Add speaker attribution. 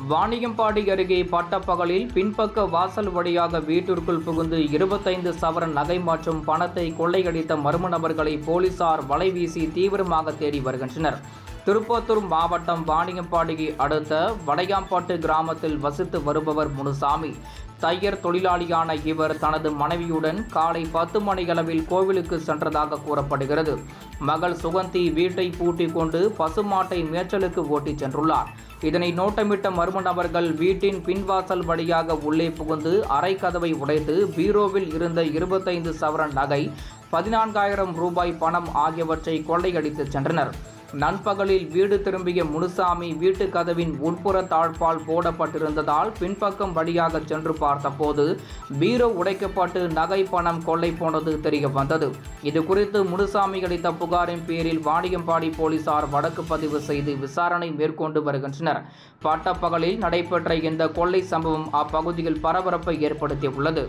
Speaker 1: வாணியம்பாடி அருகே பட்டப்பகலில் பின்பக்க வாசல் வழியாக வீட்டிற்குள் புகுந்து 25 சவரன் நகை மற்றும் பணத்தை கொள்ளையடித்த மர்ம நபர்களை போலீசார் வலைவீசி தீவிரமாக தேடி வருகின்றனர். திருப்பத்தூர் மாவட்டம் வாணியம்பாடியை அடுத்த வடையாம்பாட்டு கிராமத்தில் வசித்து வருபவர் முனுசாமி. தையர் தொழிலாளியான இவர் தனது மனைவியுடன் காலை 10 மணியளவில் கோவிலுக்கு சென்றதாக கூறப்படுகிறது. மகள் சுகந்தி வீட்டை பூட்டிக் கொண்டு பசுமாட்டை மேய்ச்சலுக்கு ஓட்டிச் சென்றுள்ளார். இதனை நோட்டமிட்ட மர்ம நபர்கள் வீட்டின் பின்வாசல் வழியாக உள்ளே புகுந்து அறை கதவை உடைத்து பீரோவில் இருந்த 25 சவரன் நகை, 14,000 ரூபாய் பணம் ஆகியவற்றை கொள்ளையடித்து சென்றனர். நண்பகலில் வீடு திரும்பிய முனுசாமி வீட்டு கதவின் உட்புற தாழ்பால் போடப்பட்டிருந்ததால் பின்பக்கம் வழியாக சென்று பார்த்தபோது பீரோ உடைக்கப்பட்டு நகை பணம் கொள்ளை போனது தெரிய வந்தது. இது குறித்து முனுசாமி அளித்த புகாரின் பேரில் வாணியம்பாடி போலீசார் வழக்கு பதிவு செய்து விசாரணை மேற்கொண்டு வருகின்றனர். பட்டப்பகலில் நடைபெற்ற இந்த கொள்ளை சம்பவம் அப்பகுதியில் பரபரப்பை ஏற்படுத்தியுள்ளது.